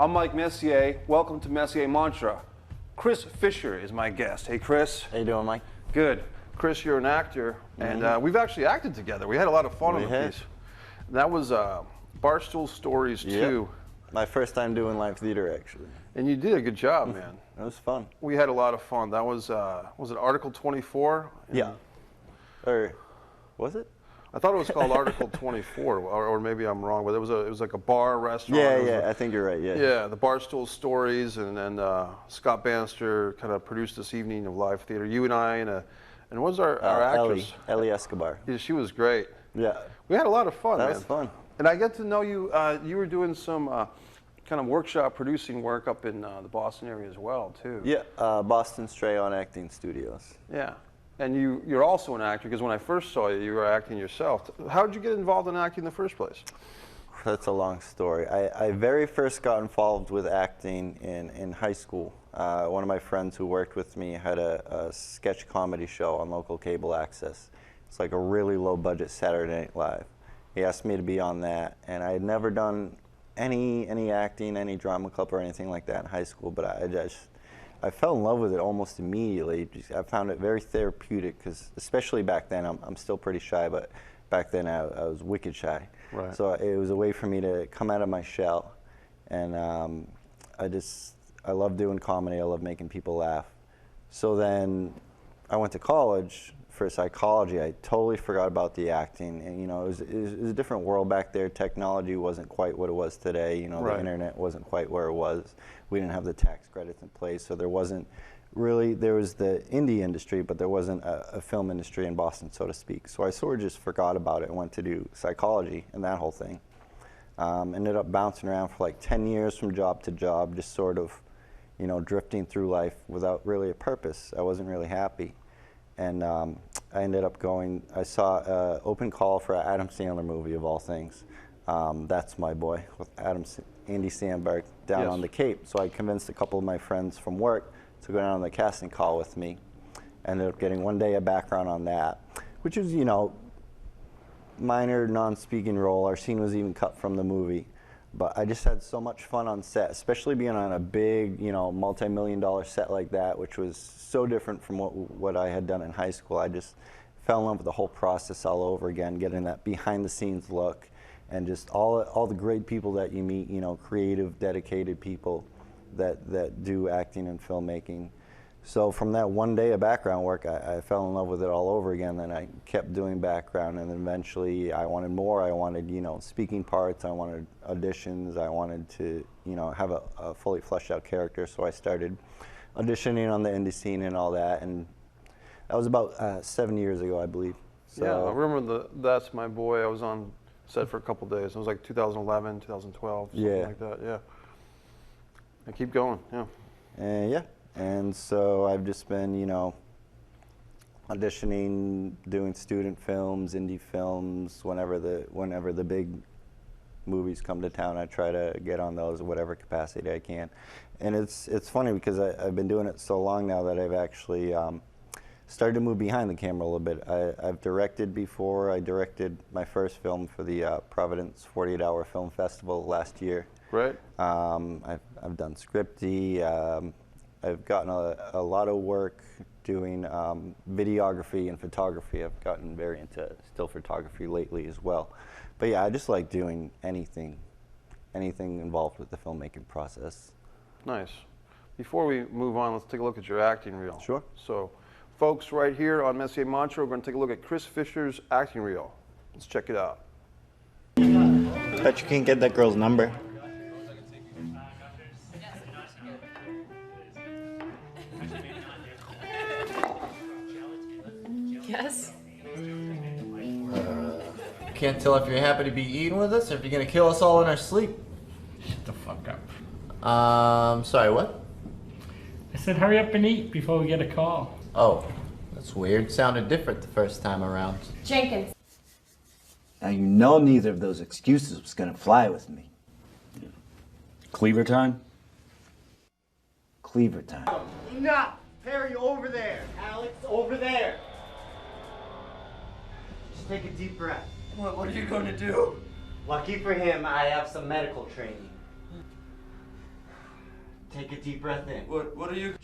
I'm Mike Messier. Welcome to Messier Mantra. Chris Fisher is my guest. Hey, Chris. How you doing, Mike? Good. Chris, you're an actor, and we've actually acted together. We had a lot of fun on the piece. That was Barstool Stories 2. My first time doing live theater, actually. And you did a good job, man. It was fun. We had a lot of fun. That was it Article 24? Yeah. Or was it? I thought it was called Article 24, or maybe I'm wrong, but it was like a bar, restaurant. Yeah, I think you're right, yeah. Yeah, the Barstool Stories, and then Scott Bannister kind of produced this evening of live theater. You and I, and what was our actress? Ellie Escobar. Yeah, she was great. Yeah. We had a lot of fun, man. That was fun. And I get to know you, you were doing some kind of workshop producing work up in the Boston area as well, too. Yeah, Boston Stray on Acting Studios. Yeah. And you're also an actor, because when I first saw you, you were acting yourself. How did you get involved in acting in the first place? That's a long story. I very first got involved with acting in high school. One of my friends who worked with me had a sketch comedy show on local cable access. It's like a really low budget Saturday Night Live. He asked me to be on that, and I had never done any acting, any drama club or anything like that in high school, but I fell in love with it almost immediately. I found it very therapeutic, because especially back then, I'm still pretty shy, but back then I was wicked shy. Right. So it was a way for me to come out of my shell, and I love doing comedy. I love making people laugh. So then I went to college for psychology. I totally forgot about the acting, and it was a different world back there. Technology wasn't quite what it was today. The internet wasn't quite where it was. We didn't have the tax credits in place, so there wasn't really, there was the indie industry, but there wasn't a film industry in Boston, so to speak. So I sort of just forgot about it and went to do psychology and that whole thing. Ended up bouncing around for like 10 years from job to job, just sort of, drifting through life without really a purpose. I wasn't really happy. And I ended up I saw an open call for an Adam Sandler movie, of all things. That's My Boy, with Andy Samberg down on the Cape. So I convinced a couple of my friends from work to go down on the casting call with me. Ended up getting one day a background on that, which was, minor non-speaking role. Our scene was even cut from the movie. But I just had so much fun on set, especially being on a big, multi-million-dollar set like that, which was so different from what I had done in high school. I just fell in love with the whole process all over again, getting that behind-the-scenes look, and just all the great people that you meet, creative, dedicated people that do acting and filmmaking. So from that one day of background work, I fell in love with it all over again. Then I kept doing background, and then eventually I wanted more. I wanted, speaking parts. I wanted auditions. I wanted to, have a fully fleshed out character. So I started auditioning on the indie scene and all that. And that was about 7 years ago, I believe. So, yeah, I remember That's My Boy. I was on set for a couple of days. It was like 2011, 2012, something like that. Yeah. I keep going. Yeah. Yeah. And so I've just been, auditioning, doing student films, indie films. Whenever the big movies come to town, I try to get on those in whatever capacity I can. And it's funny, because I've been doing it so long now that I've actually started to move behind the camera a little bit. I've directed before. I directed my first film for the Providence 48-Hour Film Festival last year. Right. I've done scripty. I've gotten a lot of work doing videography and photography. I've gotten very into still photography lately as well. But yeah, I just like doing anything involved with the filmmaking process. Nice. Before we move on, let's take a look at your acting reel. Sure. So, folks, right here on Messier Mantra, we're going to take a look at Chris Fisher's acting reel. Let's check it out. Bet you can't get that girl's number. Yes? Can't tell if you're happy to be eating with us or if you're gonna kill us all in our sleep. Shut the fuck up. Sorry, what? I said hurry up and eat before we get a call. Oh, that's weird. Sounded different the first time around. Jenkins. Now you know neither of those excuses was gonna fly with me. Cleaver time? Cleaver time. Enough! Perry, over there! Alex, over there! Just take a deep breath. What are you going to do? Lucky for him, I have some medical training. Take a deep breath in. What are you?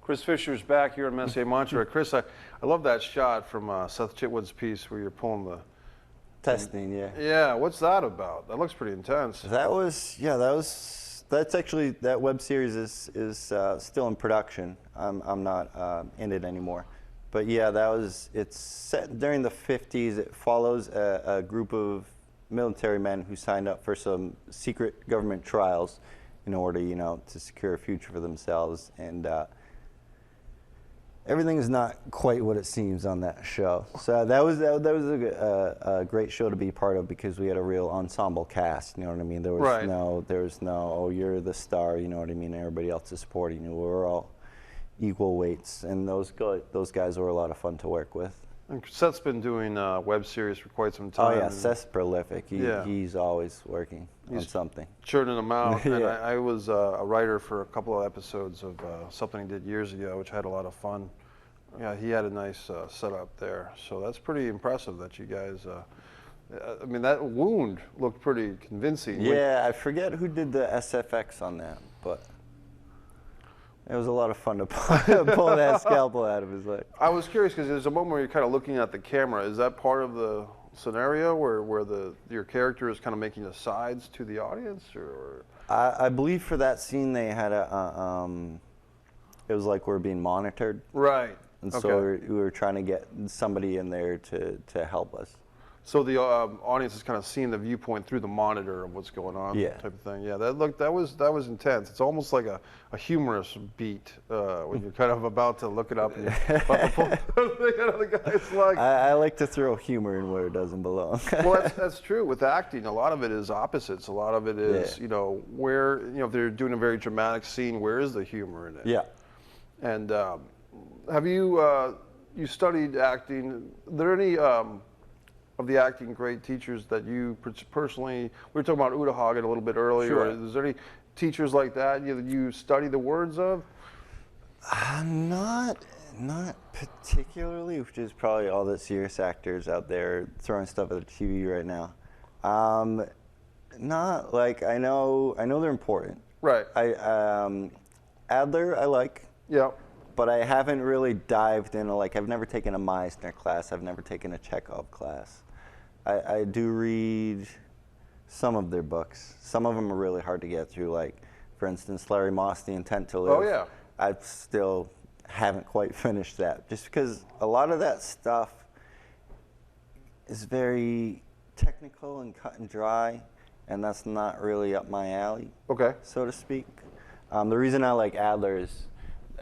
Chris Fisher's back here in Messier Mantra. Chris, I love that shot from Seth Chitwood's piece where you're pulling the Testing, yeah. Yeah, what's that about? That looks pretty intense. That's actually, that web series is still in production. I'm not in it anymore. But yeah, it's set during the 50s. It follows a group of military men who signed up for some secret government trials in order, to secure a future for themselves. And everything is not quite what it seems on that show. So that was a great show to be part of because we had a real ensemble cast. You know what I mean? There was no oh, you're the star. You know what I mean? Everybody else is supporting you. We were all equal weights, and those guys were a lot of fun to work with. And Seth's been doing web series for quite some time. Oh yeah, Seth's prolific. He's always working on something. Churning them out. Yeah. And I was a writer for a couple of episodes of something he did years ago, which had a lot of fun. Yeah, he had a nice setup there. So that's pretty impressive that you guys. I mean, that wound looked pretty convincing. Yeah, I forget who did the SFX on that, but it was a lot of fun to pull that scalpel out of his leg. I was curious because there's a moment where you're kind of looking at the camera. Is that part of the scenario where your character is kind of making asides to the audience, or? I believe for that scene they had it was like we're being monitored. Right. And so we were trying to get somebody in there to help us. So the audience is kind of seeing the viewpoint through the monitor of what's going on, type of thing. Yeah, that was intense. It's almost like a humorous beat when you're kind of about to look it up and you're about to pull something out of the guy's leg. I like to throw humor in where it doesn't belong. Well, that's true. With acting, a lot of it is opposites. A lot of it is, where, if they're doing a very dramatic scene, where is the humor in it? Yeah. And have you you studied acting? Are there any of the acting great teachers that you personally, we were talking about Uta Hagen a little bit earlier. Sure. Is there any teachers like that you study the words of? Not particularly, which is probably all the serious actors out there throwing stuff at the TV right now. Not like, I know they're important. Right. Adler I like. Yeah. But I haven't really dived into, I've never taken a Meisner class. I've never taken a Chekhov class. I do read some of their books. Some of them are really hard to get through, for instance, Larry Moss, The Intent to Live. Oh, yeah. I still haven't quite finished that, just because a lot of that stuff is very technical and cut and dry, and that's not really up my alley, so to speak. The reason I like Adler is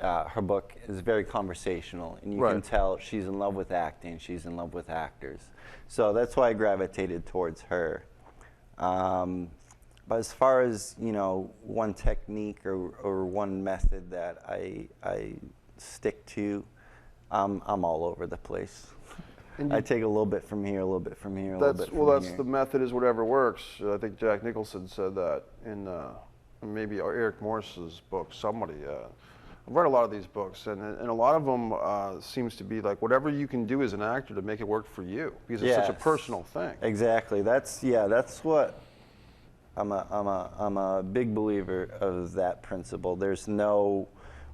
her book is very conversational, and you can tell she's in love with acting, she's in love with actors. So that's why I gravitated towards her. But as far as, one technique or one method that I stick to, I'm all over the place. I take a little bit from here, a little bit from here, a little bit from here. That's the method is whatever works. I think Jack Nicholson said that in maybe Eric Morse's book, somebody. I've read a lot of these books, and a lot of them seems to be like whatever you can do as an actor to make it work for you, because it's such a personal thing. Exactly. That's what I'm a big believer of, that principle. There's no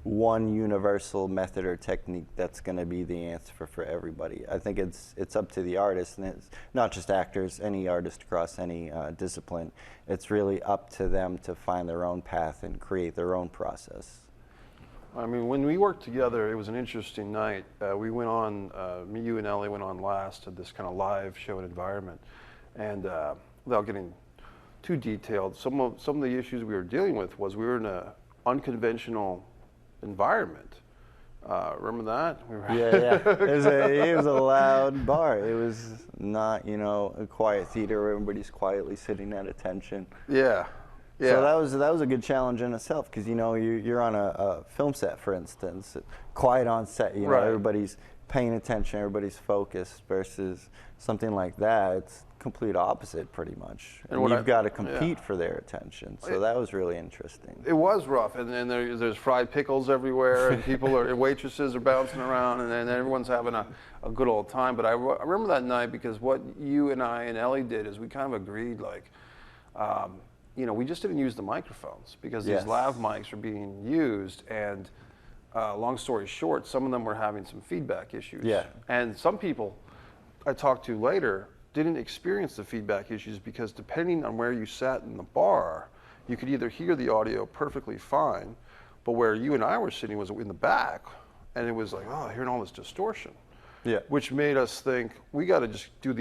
one universal method or technique that's going to be the answer for everybody. I think it's up to the artist, and it's not just actors, any artist across any discipline. It's really up to them to find their own path and create their own process. I mean, when we worked together, it was an interesting night. We went on, me, you, and Ellie went on last to this kind of live show and environment. And without getting too detailed, some of the issues we were dealing with was we were in an unconventional environment. Remember that? It was a loud bar. It was not, a quiet theater where everybody's quietly sitting at attention. Yeah. So that was a good challenge in itself, because you're on a film set, for instance, quiet on set. Everybody's paying attention, everybody's focused, versus something like that. It's complete opposite, pretty much. And And what you've got to yeah. compete for their attention. So that was really interesting. It was rough, and there's fried pickles everywhere, and people are, waitresses are bouncing around, and then everyone's having a good old time. But I remember that night because what you and I and Ellie did is we kind of agreed, like, you know, we just didn't use the microphones because Yes. these lav mics were being used, and long story short, some of them were having some feedback issues. Yeah. And some people I talked to later didn't experience the feedback issues because depending on where you sat in the bar, you could either hear the audio perfectly fine, but where you and I were sitting was in the back, and it was like, oh, hearing all this distortion. Yeah. Which made us think, we got to just do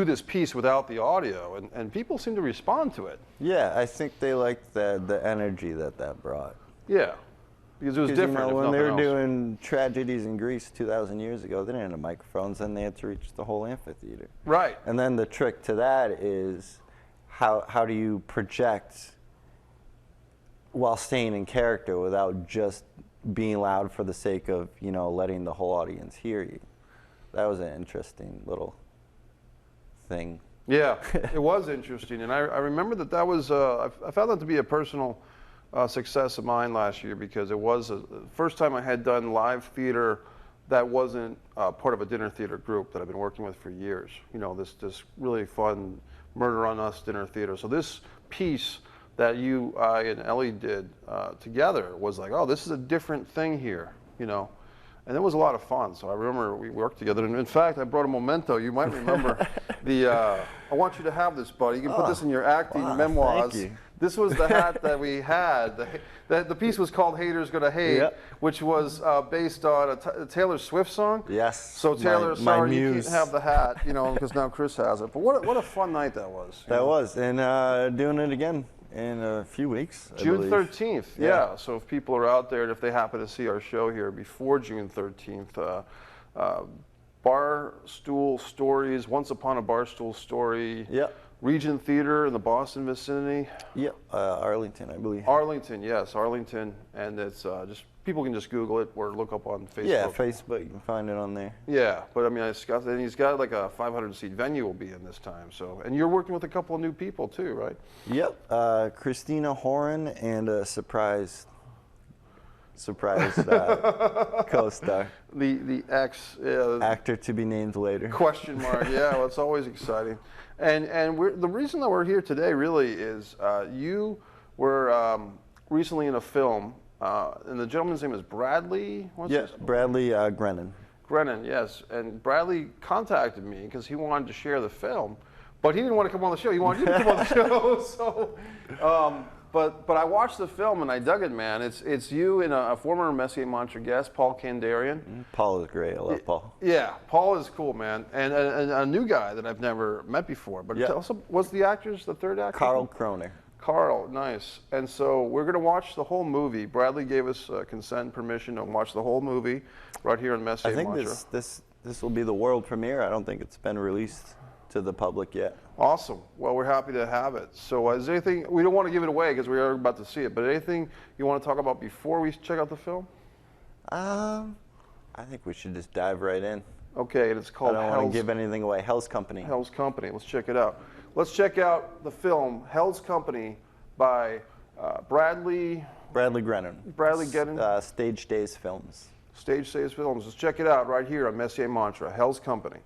this piece without the audio, and people seem to respond to it. Yeah, I think they liked the energy that brought. Yeah, because it was 'Cause, different. you know, if when they were nothing else. doing tragedies in Greece 2,000 years ago, they didn't have microphones, and they had to reach the whole amphitheater. Right. And then the trick to that is how do you project while staying in character without just being loud for the sake of, you know, letting the whole audience hear you. That was an interesting little thing. Yeah, it was interesting, and I remember that was I found that to be a personal success of mine last year because it was the first time I had done live theater that wasn't part of a dinner theater group that I've been working with for years. You know, this really fun Murder on Us dinner theater. So this piece that you, I, and Ellie did together was like, oh, this is a different thing here, you know. And it was a lot of fun. So I remember we worked together. And in fact, I brought a memento. You might remember I want you to have this, buddy. You can put this in your acting memoirs. Thank you. This was the hat that we had. The piece was called Haters Gonna Hate, Yep. which was based on a Taylor Swift song. Yes. So Taylor, my sorry you can't muse. have the hat, you know, because now Chris has it. But what a fun night that was. you That know. was. And doing it again in a few weeks. I June believe. 13th, yeah. Yeah. So if people are out there and if they happen to see our show here before June 13th, Barstool Stories, Once Upon a Barstool Story, Yep. Regent Theater in the Boston vicinity. Yep. Arlington, I believe. Arlington, yes, Arlington. And it's just, people can just Google it or look up on Facebook. Yeah, Facebook. You can find it on there. Yeah, but I mean, and he's got like a 500-seat venue will be in this time. So, and you're working with a couple of new people too, right? Yep. Christina Horan and a surprise co-star. The ex Actor to be named later. question mark. Yeah, well, it's always exciting. And the reason that we're here today really is you were recently in a film, and the gentleman's name is Bradley. What's Yeah, his? Bradley Gregnon. Gregnon, yes. And Bradley contacted me because he wanted to share the film, but he didn't want to come on the show. He wanted you to come on the show. So, but I watched the film and I dug it, man. It's you and a former Messier Mantra guest, Paul Kandarian. Paul is great. I love Paul. Yeah, Paul is cool, man, and a new guy that I've never met before. But Yeah. also, what's the actors? The third actor? Carl Kroner. Carl, nice. And so we're going to watch the whole movie. Bradley gave us consent and permission to watch the whole movie right here in Messier I think Mantra. this will be the world premiere. I don't think it's been released to the public yet. Awesome. Well, we're happy to have it. So is there anything, we don't want to give it away because we are about to see it, but anything you want to talk about before we check out the film? I think we should just dive right in. Okay, and it's called I don't want to give anything away. Hell's Company. Hell's Company. Let's check it out. Let's check out the film Hell's Company by Bradley Gregnon. Bradley Gregnon. Stage Days Films. Stage Saves Films. Let's check it out right here on Messier Mantra, Hell's Company.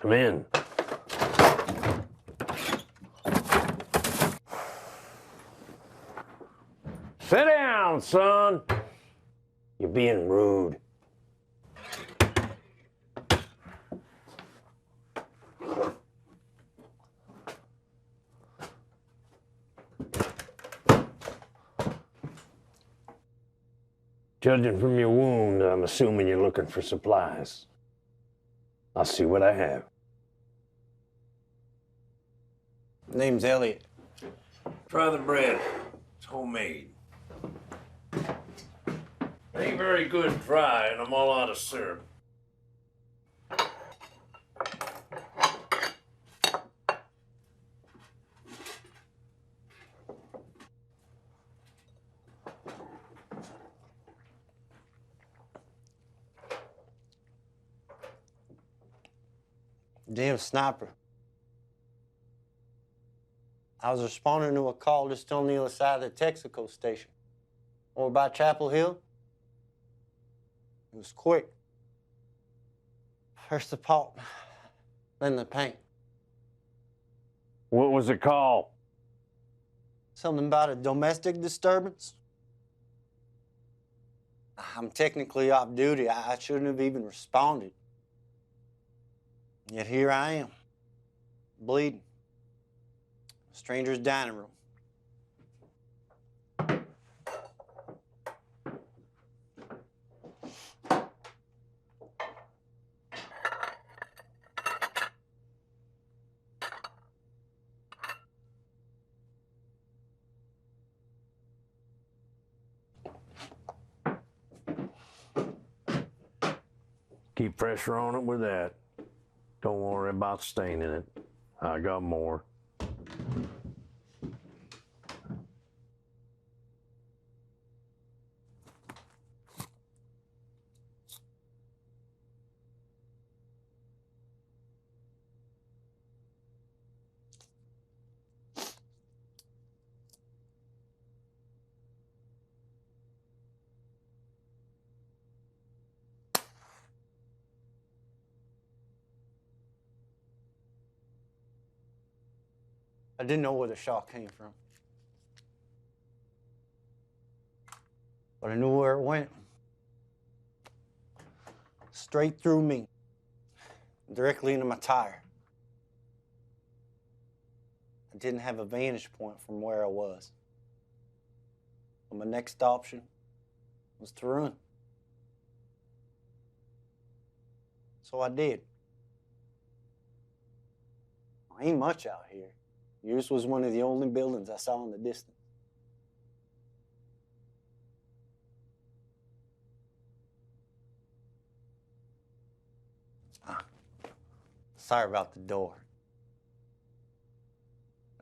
Come in. Sit down, son. You're being rude. Judging from your wound, I'm assuming you're looking for supplies. I'll see what I have. Name's Elliot. Try the bread. It's homemade. Ain't very good dry, and I'm all out of syrup. Damn sniper. I was responding to a call just on the other side of the Texaco station. Over by Chapel Hill. It was quick. First the pulp, then the paint. What was the call? Something about a domestic disturbance. I'm technically off duty. I shouldn't have even responded. Yet here I am, bleeding. Stranger's dining room. Keep pressure on it with that. Don't worry about staining it. I got more. I didn't know where the shot came from. But I knew where it went. Straight through me. Directly into my tire. I didn't have a vantage point from where I was. But my next option was to run. So I did. Ain't much out here. Yours was one of the only buildings I saw in the distance. Sorry about the door.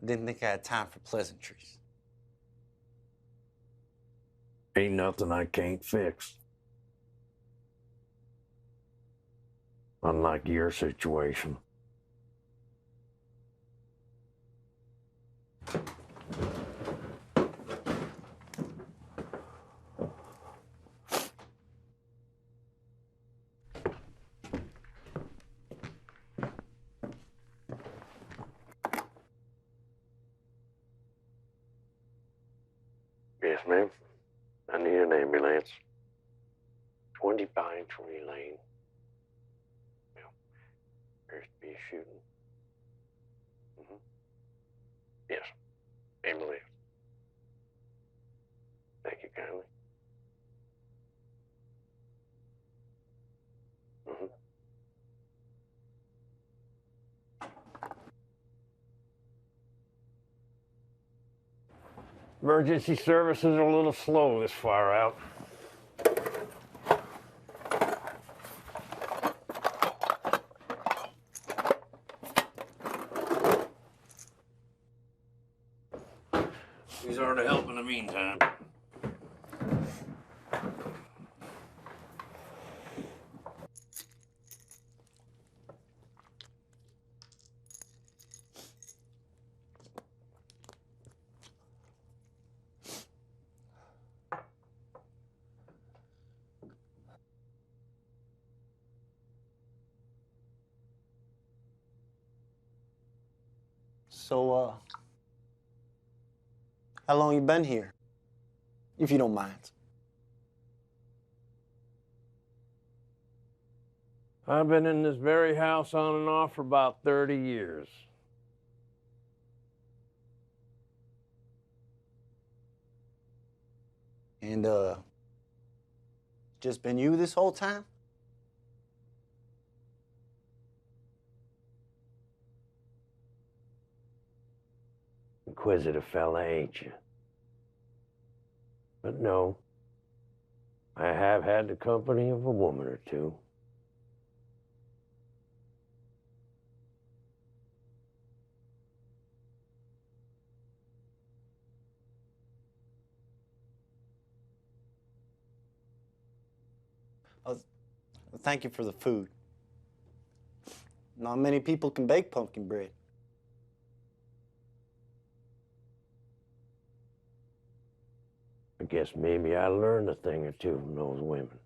I didn't think I had time for pleasantries. Ain't nothing I can't fix. Unlike your situation. Yes, ma'am. I need an ambulance. 20 Pine Tree Lane. Well, appears to be a shooting. Yes, ambulance. Thank you kindly. Emergency services are a little slow this far out. These are to help in the meantime. So, how long you been here? If you don't mind. I've been in this very house on and off for about 30 years. And, just been you this whole time? Inquisitive fella, ain't you? But no, I have had the company of a woman or two. Thank you for the food. Not many people can bake pumpkin bread. I guess maybe I learned a thing or two from those women.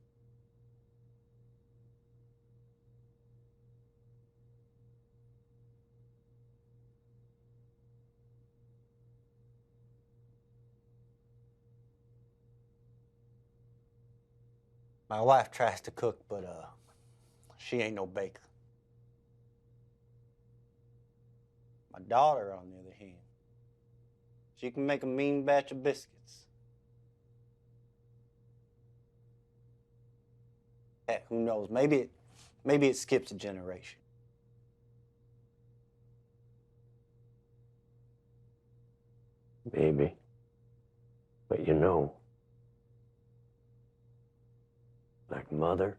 My wife tries to cook, but she ain't no baker. My daughter, on the other hand, she can make a mean batch of biscuits. Heck, who knows? Maybe it skips a generation. Maybe. But you know, like mother,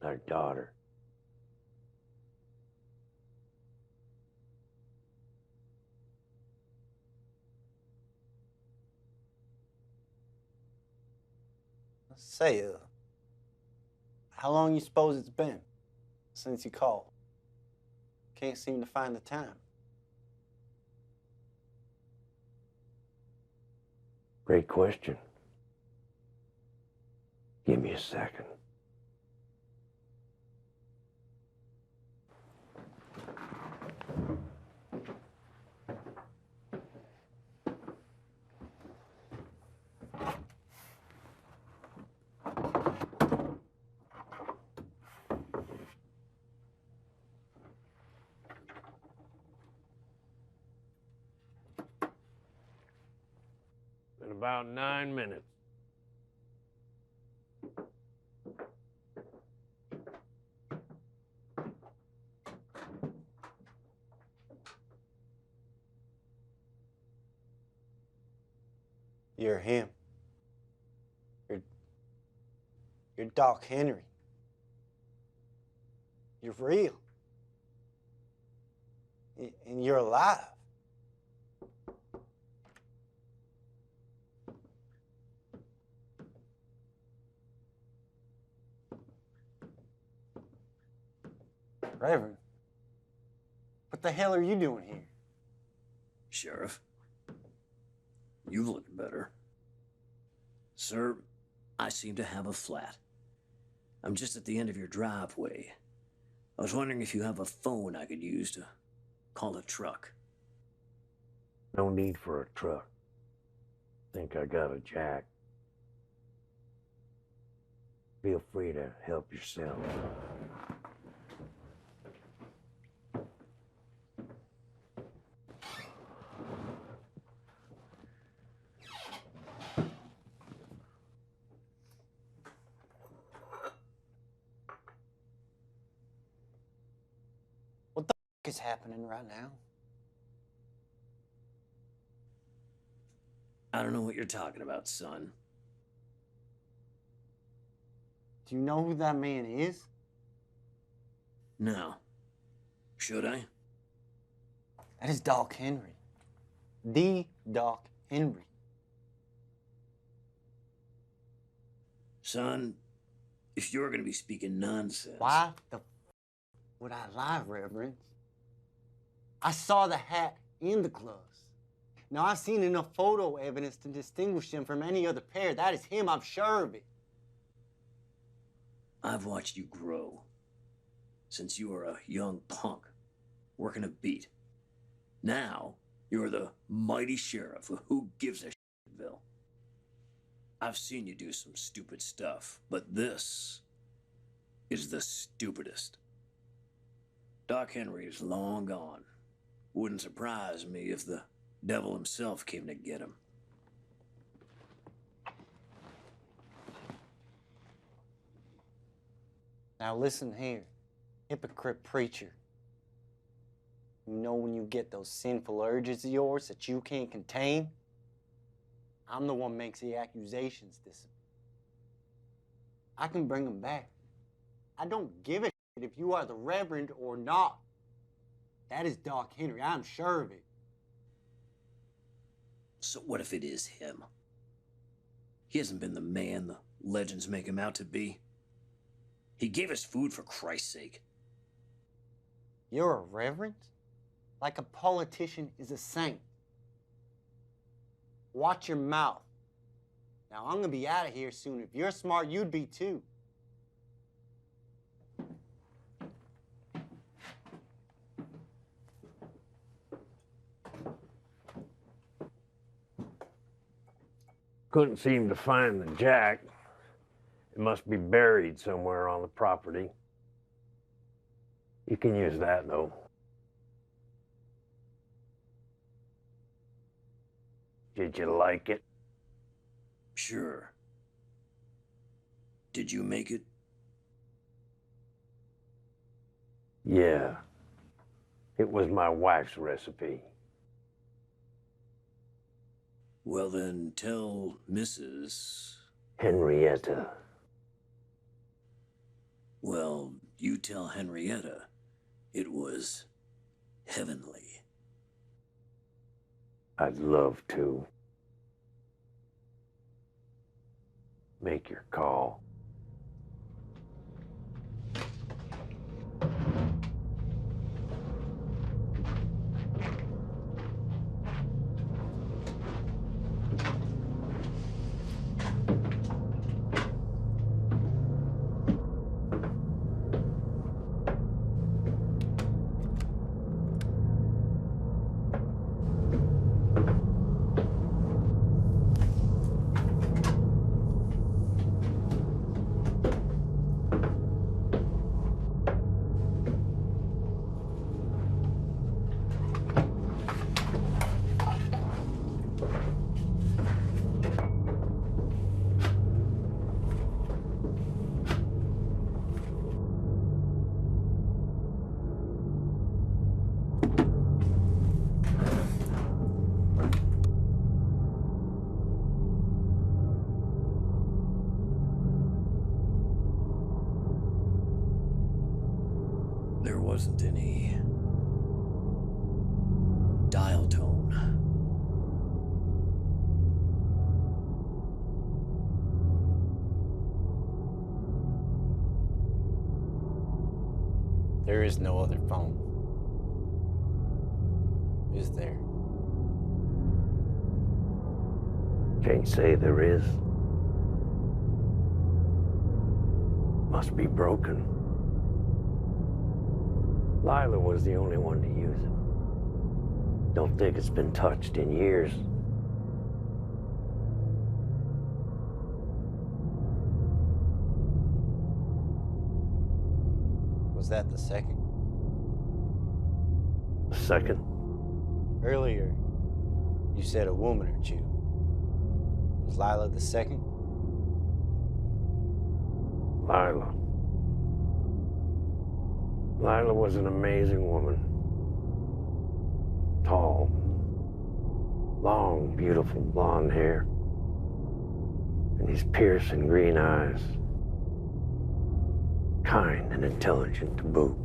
like daughter. Say, how long you suppose it's been since you called? Can't seem to find the time. Great question. Give me a second. In about 9 minutes. You're him. You're Doc Henry. You're real. And you're alive. Reverend, what the hell are you doing here? Sheriff, you've looked better. Sir, I seem to have a flat. I'm just at the end of your driveway. I was wondering if you have a phone I could use to call a truck. No need for a truck. Think I got a jack. Feel free to help yourself. What the f is happening right now? I don't know what you're talking about, son. Do you know who that man is? No. Should I? That is Doc Henry. The Doc Henry. Son, if you're gonna be speaking nonsense... Why the f would I lie, Reverend? I saw the hat and the gloves. Now, I've seen enough photo evidence to distinguish him from any other pair. That is him, I'm sure of it. I've watched you grow. since you were a young punk working a beat. Now, you're the mighty sheriff who gives a shitville. I've seen you do some stupid stuff, but this is the stupidest. Doc Henry is long gone. Wouldn't surprise me if the devil himself came to get him. Now listen here, hypocrite preacher. You know when you get those sinful urges of yours that you can't contain? I'm the one makes the accusations disappear. I can bring them back. I don't give a shit if you are the Reverend or not. That is Doc Henry, I'm sure of it. So what if it is him? He hasn't been the man the legends make him out to be. He gave us food for Christ's sake. You're a reverend? Like a politician is a saint. Watch your mouth. Now I'm gonna be out of here soon. If you're smart, you'd be too. Couldn't seem to find the jack. It must be buried somewhere on the property. You can use that, though. Did you like it? Sure. Did you make it? Yeah. It was my wife's recipe. Well then, tell Mrs. Henrietta. Well, you tell Henrietta it was heavenly. I'd love to. Make your call. There wasn't any dial tone. There is no other phone. Is there? Can't say there is. Must be broken. Lila was the only one to use it. Don't think it's been touched in years. Was that the second? The second? Earlier, you said a woman or two. Was Lila the second? Lila. Lila was an amazing woman. Tall, long, beautiful blonde hair, and these piercing green eyes. Kind and intelligent to boot.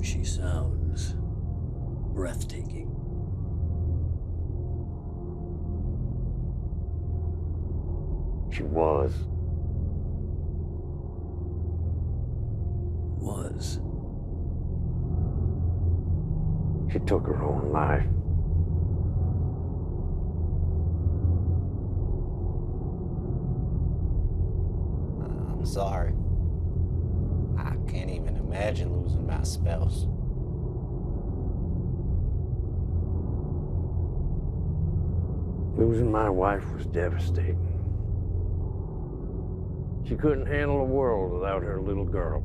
She sounds breathtaking. She was. She took her own life. I'm sorry. I can't even imagine losing my spouse. Losing my wife was devastating. She couldn't handle the world without her little girl.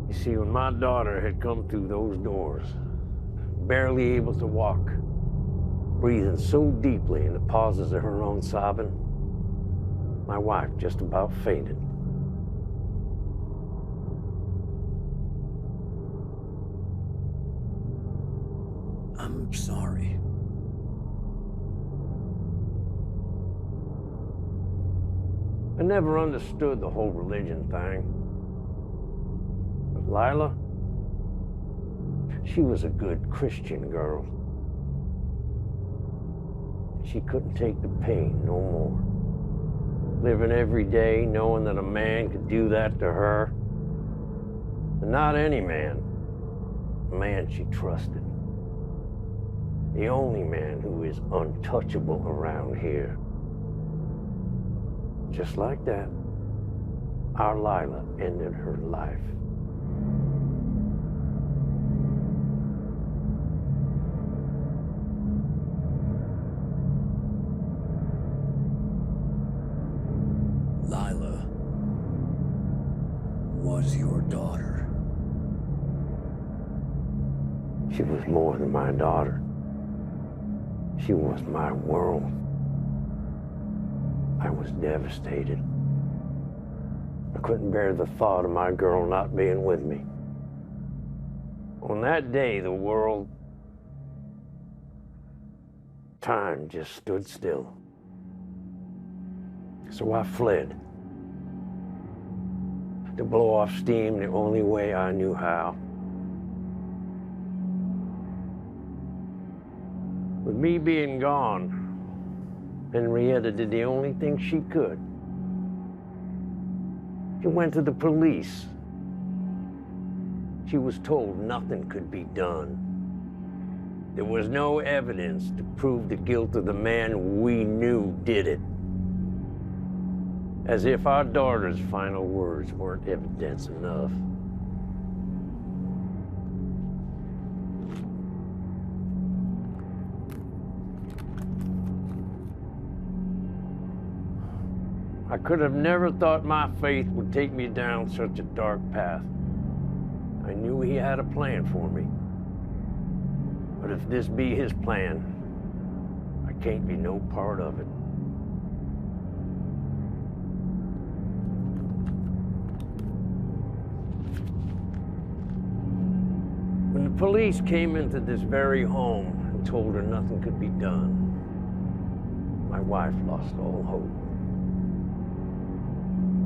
You see, when my daughter had come through those doors, barely able to walk, breathing so deeply in the pauses of her own sobbing, my wife just about fainted. I'm sorry. I never understood the whole religion thing. But Lila, she was a good Christian girl. She couldn't take the pain no more. Living every day knowing that a man could do that to her. And not any man, a man she trusted. The only man who is untouchable around here. Just like that, our Lila ended her life. Lila was your daughter. She was more than my daughter. She was my world. I was devastated. I couldn't bear the thought of my girl not being with me. On that day, the world, time just stood still. So I fled. To blow off steam the only way I knew how. With me being gone, Henrietta did the only thing she could. She went to the police. She was told nothing could be done. There was no evidence to prove the guilt of the man we knew did it. As if our daughter's final words weren't evidence enough. I could have never thought my faith would take me down such a dark path. I knew he had a plan for me. But if this be his plan, I can't be no part of it. When the police came into this very home and told her nothing could be done, my wife lost all hope.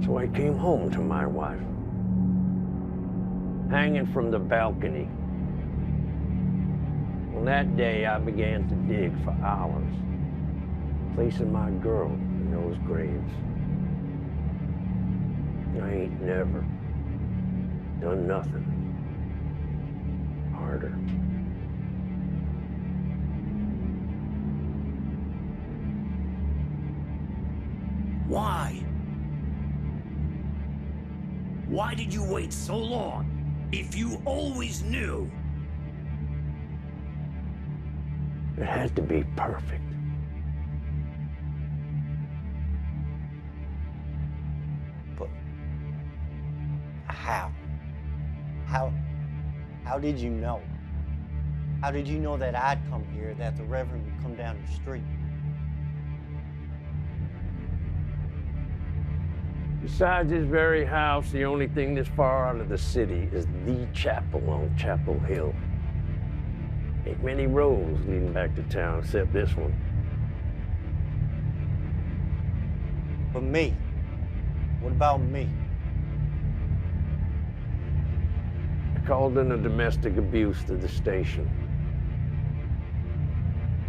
So I came home to my wife, hanging from the balcony. On that day, I began to dig for hours, placing my girl in those graves. I ain't never done nothing harder. Why? Why did you wait so long if you always knew? It had to be perfect. But how? How did you know? How did you know that I'd come here, that the Reverend would come down the street? Besides this very house, the only thing this far out of the city is the chapel on Chapel Hill. Ain't many roads leading back to town except this one. But me? What about me? I called in a domestic abuse to the station.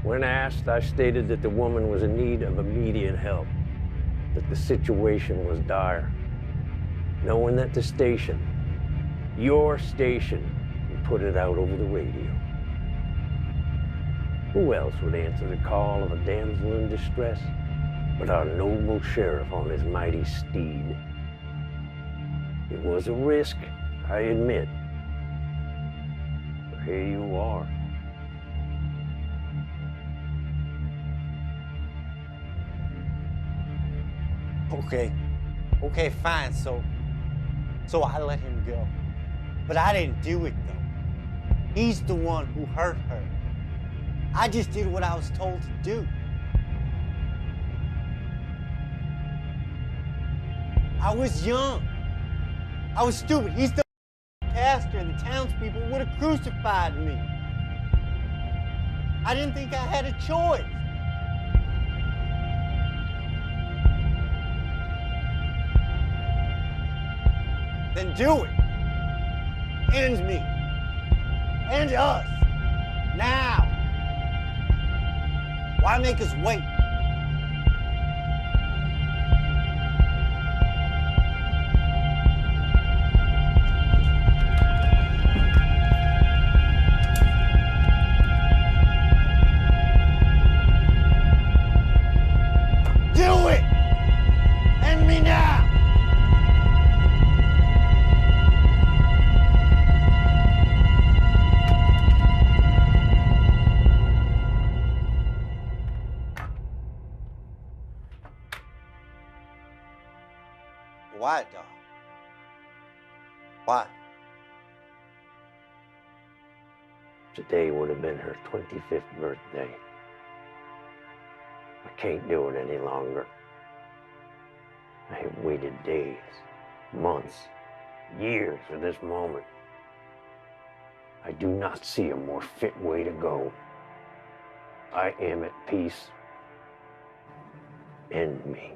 When asked, I stated that the woman was in need of immediate help, that the situation was dire. Knowing that the station, your station, would put it out over the radio. Who else would answer the call of a damsel in distress but our noble sheriff on his mighty steed. It was a risk, I admit. But here you are. Okay, fine, so I let him go. But I didn't do it, though. He's the one who hurt her. I just did what I was told to do. I was young. I was stupid. He's the pastor, and the townspeople would have crucified me. I didn't think I had a choice. Then do it. And me. And us. Now. Why make us wait? Do it! End me now! Why, dog? Why? Today would have been her 25th birthday. I can't do it any longer. I have waited days, months, years for this moment. I do not see a more fit way to go. I am at peace. End me.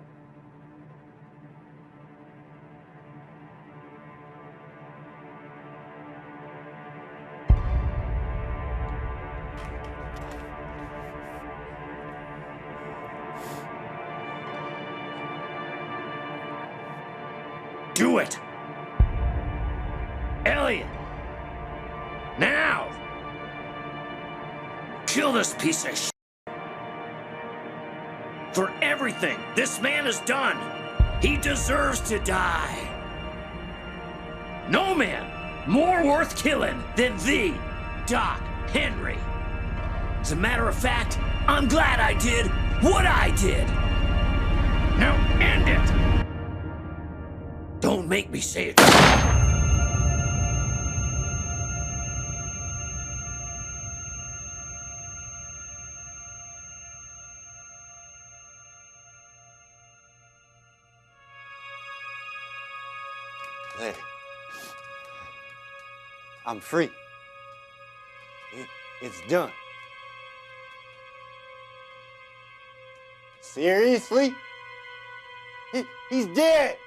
Do it! Elliot! Now! Kill this piece of shit! For everything this man has done, he deserves to die. No man more worth killing than thee, Doc Henry. As a matter of fact, I'm glad I did what I did. Now end it! Don't make me say it. There. I'm free. It's done. Seriously? He's dead!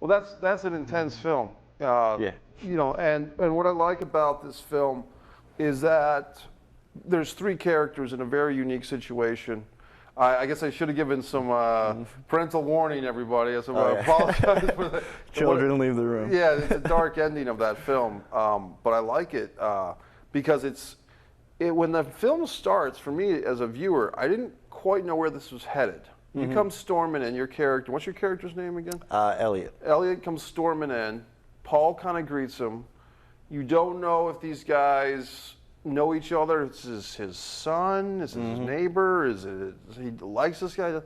Well, that's an intense film. Yeah. You know, and what I like about this film is that there's 3 characters in a very unique situation. I guess I should have given some parental warning, everybody. So I apologize for that. Children leave the room. Yeah, it's a dark ending of that film, but I like it because when the film starts, for me as a viewer, I didn't quite know where this was headed. You come storming in, your character, what's your character's name again? Elliot. Elliot comes storming in. Paul kind of greets him. You don't know if these guys know each other. Is this his son? Is it his neighbor? He likes this guy?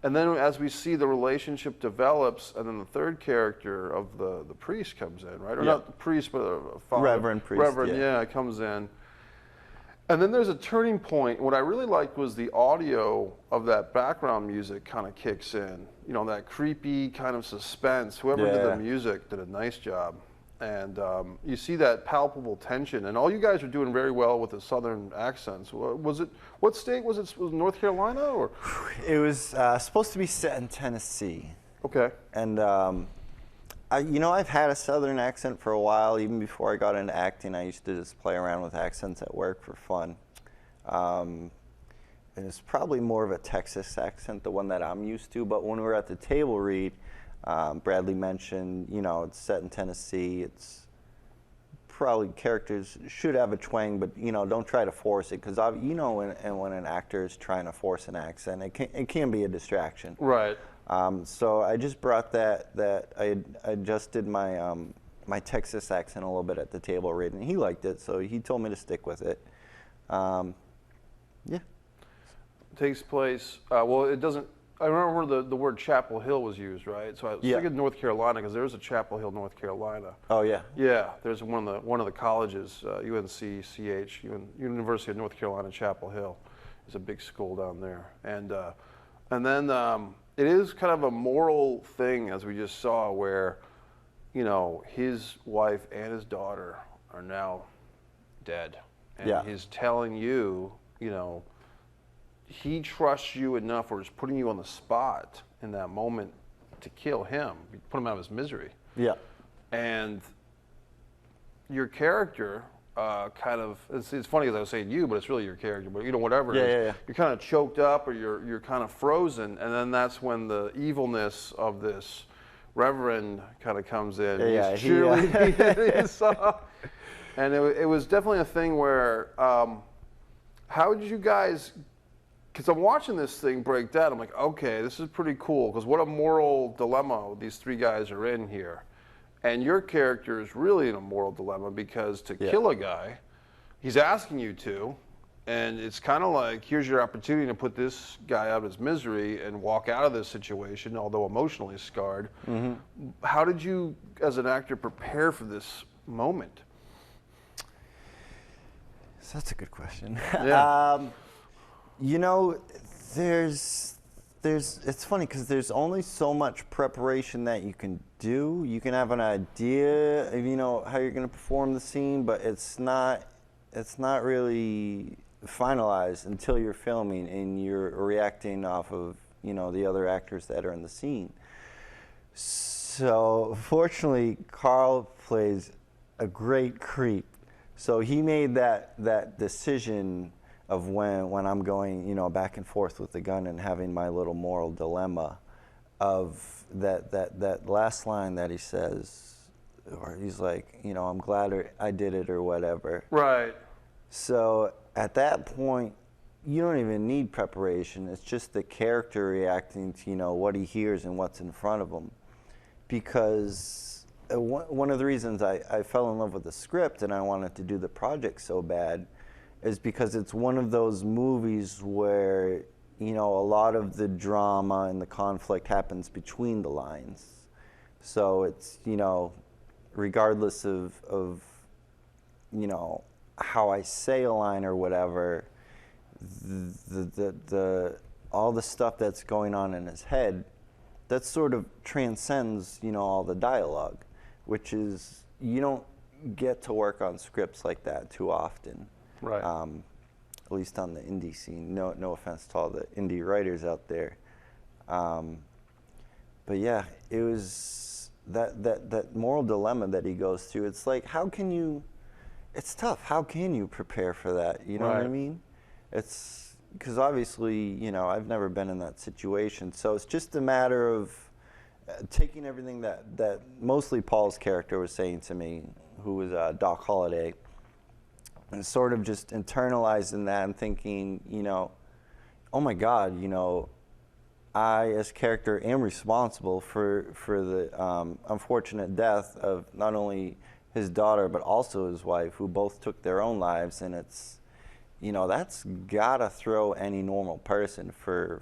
And then as we see the relationship develops, and then the third character of the priest comes in, right? Or not the priest, but a father. Reverend priest. Reverend, yeah, comes in. And then there's a turning point. What I really liked was the audio of that background music kind of kicks in. You know, that creepy kind of suspense. Whoever did the music did a nice job. And you see that palpable tension. And all you guys are doing very well with the southern accents. What state was it? Was it North Carolina? Or? It was supposed to be set in Tennessee. Okay. And I've had a southern accent for a while. Even before I got into acting, I used to just play around with accents at work for fun. And it's probably more of a Texas accent, the one that I'm used to. But when we were at the table read, Bradley mentioned, it's set in Tennessee. It's probably characters should have a twang, but don't try to force it, because when an actor is trying to force an accent, it can be a distraction. Right. So I just brought that I adjusted my my Texas accent a little bit at the table read, and he liked it, so he told me to stick with it. Yeah. It takes place. Well, it doesn't. I remember the word Chapel Hill was used, right? So I was thinking North Carolina, because there's a Chapel Hill, North Carolina. Oh yeah. Yeah, there's one of the colleges, UNCCH, University of North Carolina, Chapel Hill, is a big school down there, and then it is kind of a moral thing, as we just saw, where his wife and his daughter are now dead, and he's telling you, he trusts you enough, or is putting you on the spot in that moment to kill him, put him out of his misery. Yeah. And your character kind of, it's funny as I was saying you, but it's really your character, but whatever it is, you're kind of choked up, or you're kind of frozen, and then that's when the evilness of this reverend kind of comes in. Yeah, He's cheerleading. And it was definitely a thing where, how did you guys, because I'm watching this thing break down, I'm like, okay, this is pretty cool, because what a moral dilemma these 3 guys are in here. And your character is really in a moral dilemma, because to kill a guy, he's asking you to, and it's kind of like, here's your opportunity to put this guy out of his misery and walk out of this situation, although emotionally scarred. How did you, as an actor, prepare for this moment? So that's a good question. Yeah. It's funny, because there's only so much preparation that you can do. You can have an idea of, how you're going to perform the scene, but it's not really finalized until you're filming and you're reacting off of, the other actors that are in the scene. So fortunately, Carl plays a great creep. So he made that decision of when I'm going, back and forth with the gun and having my little moral dilemma of that last line that he says, or he's like, I'm glad I did it, or whatever. Right. So at that point, you don't even need preparation. It's just the character reacting to, what he hears and what's in front of him. Because one of the reasons I fell in love with the script and I wanted to do the project so bad is because it's one of those movies where, a lot of the drama and the conflict happens between the lines. So it's, regardless of how I say a line or whatever, all the stuff that's going on in his head, that sort of transcends, all the dialogue, which is, you don't get to work on scripts like that too often. Right. At least on the indie scene. No offense to all the indie writers out there. But yeah, it was that moral dilemma that he goes through. It's like, how can you? It's tough. How can you prepare for that? You know what I mean? It's because obviously, you know, I've never been in that situation. So it's just a matter of taking everything that mostly Paul's character was saying to me, who was Doc Holliday, and sort of just internalizing that and thinking, you know, oh my God, you know, I as character am responsible for the unfortunate death of not only his daughter but also his wife, who both took their own lives, and it's, you know, that's gotta throw any normal person for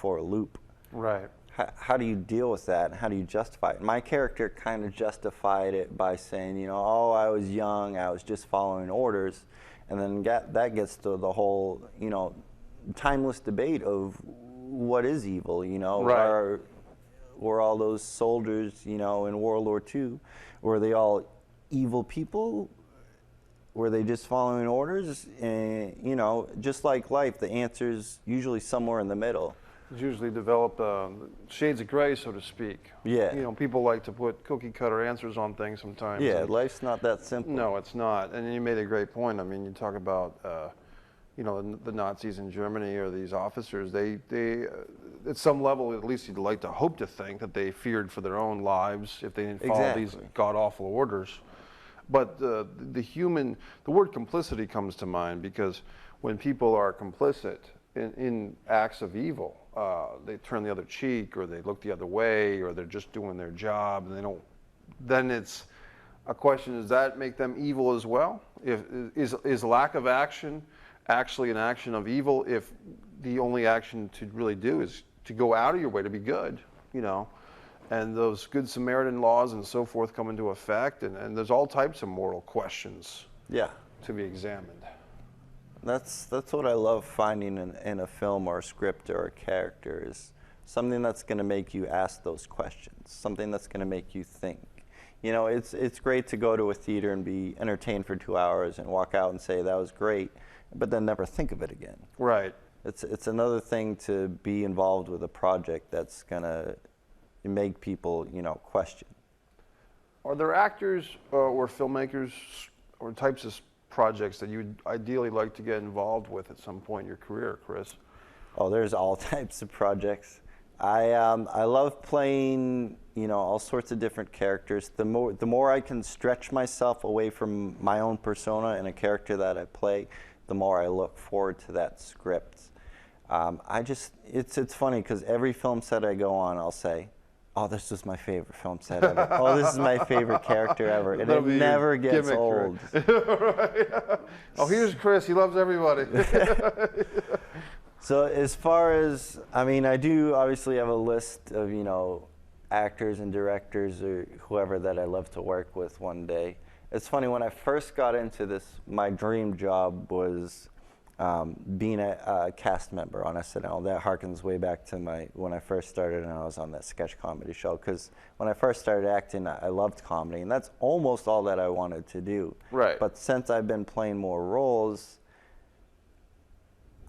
a loop. Right. How do you deal with that, and how do you justify it? My character kind of justified it by saying, you know, oh, I was young, I was just following orders, and then that gets to the whole, you know, timeless debate of what is evil, you know? Right. Were all those soldiers, you know, in World War II, were they all evil people? Were they just following orders? And, you know, just like life, the answer's usually somewhere in the middle. It's usually develop shades of gray, so to speak. Yeah. You know, people like to put cookie cutter answers on things sometimes. Yeah, life's not that simple. No, it's not. And you made a great point. I mean, you talk about, you know, the Nazis in Germany, or these officers, they at some level, at least you'd like to hope to think that they feared for their own lives if they didn't follow these god-awful orders. But the word complicity comes to mind, because when people are complicit in acts of evil, they turn the other cheek, or they look the other way, or they're just doing their job, and they don't, then it's a question, does that make them evil as well? Is lack of action actually an action of evil if the only action to really do is to go out of your way to be good, you know? And those Good Samaritan laws and so forth come into effect, and there's all types of moral questions to be examined. That's what I love finding in a film or a script or a character, is something that's going to make you ask those questions, something that's going to make you think. You know, it's great to go to a theater and be entertained for 2 hours and walk out and say that was great, but then never think of it again. Right. It's another thing to be involved with a project that's going to make people, you know, question. Are there actors or filmmakers or types of projects that you'd ideally like to get involved with at some point in your career, Chris? Oh, there's all types of projects. I love playing, you know, all sorts of different characters. The more I can stretch myself away from my own persona and a character that I play, the more I look forward to that script. It's funny, because every film set I go on, I'll say, oh, this was my favorite film set ever. Oh, this is my favorite character ever. And it never gets old. Right. Oh, here's Chris. He loves everybody. So as far as, I mean, I do obviously have a list of, you know, actors and directors or whoever that I love to work with one day. It's funny, when I first got into this, my dream job was being a cast member on SNL. That harkens way back to when I first started and I was on that sketch comedy show, because when I first started acting, I loved comedy, and that's almost all that I wanted to do. Right. But since I've been playing more roles,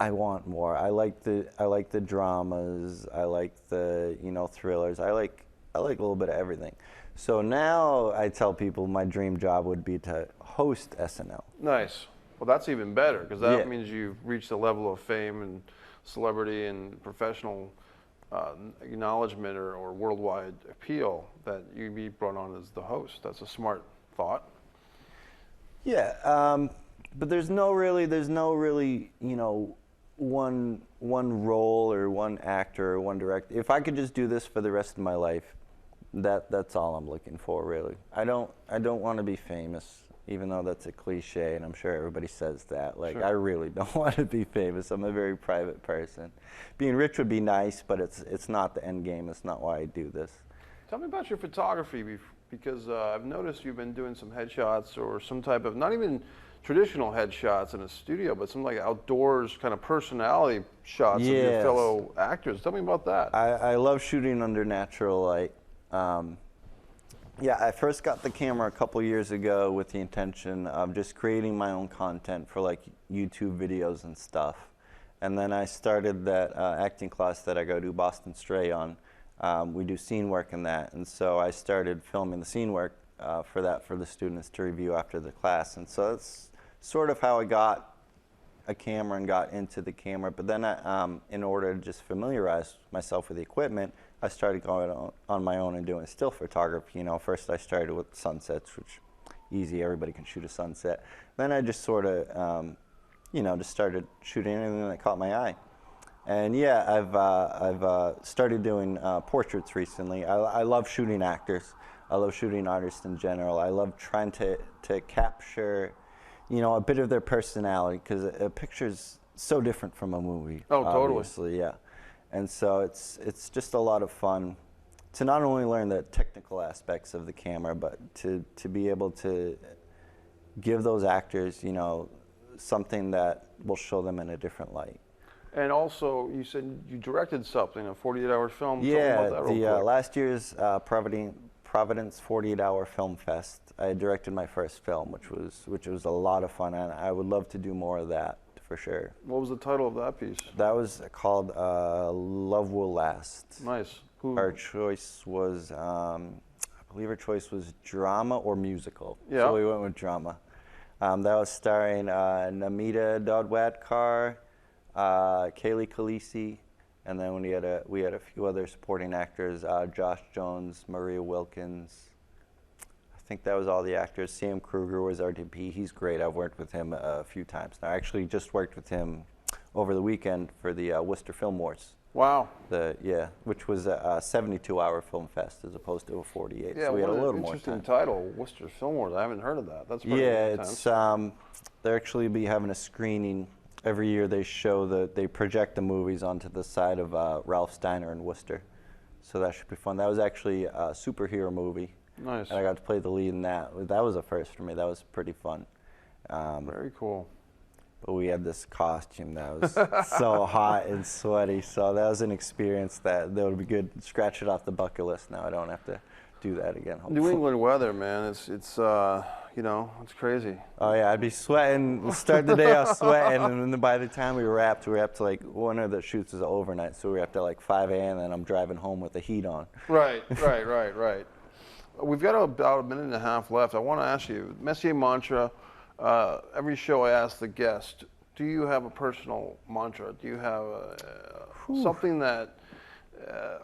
I want more. I like the dramas. I like the, you know, thrillers. I like a little bit of everything. So now I tell people my dream job would be to host SNL. Nice. Well, that's even better, because that means you've reached a level of fame and celebrity and professional acknowledgement or worldwide appeal that you'd be brought on as the host. That's a smart thought. Yeah, but there's no really, you know, one role or one actor or one director. If I could just do this for the rest of my life, that's all I'm looking for, really. I don't want to be famous, even though that's a cliche, and I'm sure everybody says that. Like, I really don't want to be famous. I'm a very private person. Being rich would be nice, but it's not the end game. It's not why I do this. Tell me about your photography, because I've noticed you've been doing some headshots or some type of, not even traditional headshots in a studio, but some like outdoors kind of personality shots of your fellow actors. Tell me about that. I love shooting under natural light. Yeah, I first got the camera a couple years ago with the intention of just creating my own content for like YouTube videos and stuff. And then I started that acting class that I go to Boston Stray on. We do scene work in that, and so I started filming the scene work for the students to review after the class, and so that's sort of how I got a camera and got into the camera. But then in order to just familiarize myself with the equipment, I started going on my own and doing still photography. You know, first I started with sunsets, which easy, everybody can shoot a sunset. Then I just sort of, you know, just started shooting anything that caught my eye. And yeah, I've started doing portraits recently. I love shooting actors. I love shooting artists in general. I love trying to capture, you know, a bit of their personality, because a picture's so different from a movie. Oh, totally. Obviously, yeah. And so it's just a lot of fun to not only learn the technical aspects of the camera, but to be able to give those actors, you know, something that will show them in a different light. And also, you said you directed something, a 48-hour film. Yeah, Tell me about that real quick. last year's Providence 48-Hour Film Fest, I directed my first film, which was a lot of fun, and I would love to do more of that for sure. What was the title of that piece? That was called Love Will Last. Nice. Who? Our choice was, I believe our choice was drama or musical. Yeah. So we went with drama. That was starring Namita Dodwadkar, Kaylee Khaleesi, and then we had a few other supporting actors, Josh Jones, Maria Wilkins. I think that was all the actors. Sam Kruger was our DP. He's great. I've worked with him a few times now. I actually just worked with him over the weekend for the Worcester Film Wars. Wow. Which was a 72-hour film fest as opposed to a 48. Yeah, so we had a little more time. Interesting title, Worcester Film Wars. I haven't heard of that. That's pretty intense. They'll actually be having a screening every year. They project the movies onto the side of Ralph Steiner in Worcester. So that should be fun. That was actually a superhero movie. Nice. And I got to play the lead in that. That was a first for me. That was pretty fun. Very cool. But we had this costume that was so hot and sweaty. So that was an experience that would be good. Scratch it off the bucket list. Now I don't have to do that again. Hopefully. New England weather, man. It's you know, it's crazy. Oh yeah, I'd be sweating. We'll start the day off sweating, and then by the time we wrapped like one of the shoots is overnight, so we wrapped at like 5 a.m. and then I'm driving home with the heat on. Right. We've got about a minute and a half left. I want to ask you, Messier Mantra. Every show I ask the guest, do you have a personal mantra? Do you have something that,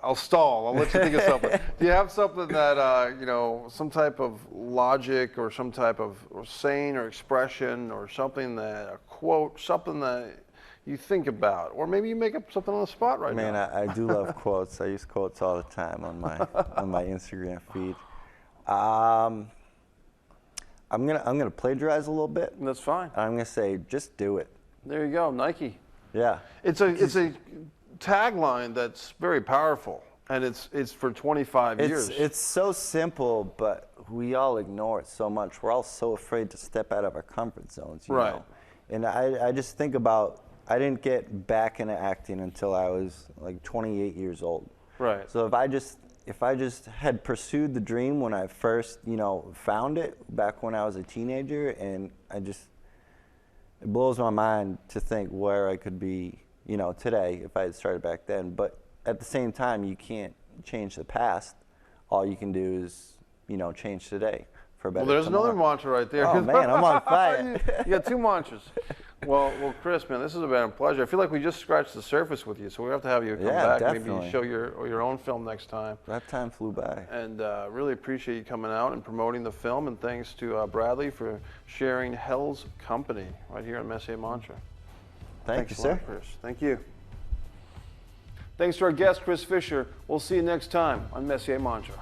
I'll stall, I'll let you think of something. Do you have something that, you know, some type of logic or some type of saying or expression or something that, a quote, something that you think about? Or maybe you make up something on the spot right now. Man, I do love quotes. I use quotes all the time on my Instagram feed. I'm gonna plagiarize a little bit. That's fine. I'm gonna say, just do it. There you go, Nike. Yeah. It's a tagline that's very powerful, and it's for 25 years. It's so simple, but we all ignore it so much. We're all so afraid to step out of our comfort zones, you know? And I just think about, I didn't get back into acting until I was like 28 years old. Right. So if I just had pursued the dream when I first, you know, found it back when I was a teenager, and it blows my mind to think where I could be, you know, today if I had started back then. But at the same time, you can't change the past. All you can do is, you know, change today for a better Well, there's tomorrow. another mantra right there. Oh man, I'm on fire. You got two mantras. Well, Chris, man, this has been a pleasure. I feel like we just scratched the surface with you, so we have to have you come back. Definitely. Maybe show your own film next time. That time flew by. And really appreciate you coming out and promoting the film. And thanks to Bradley for sharing Hell's Company right here on Messier Mantra. Thank you, sir. Chris. Thank you. Thanks to our guest, Chris Fisher. We'll see you next time on Messier Mantra.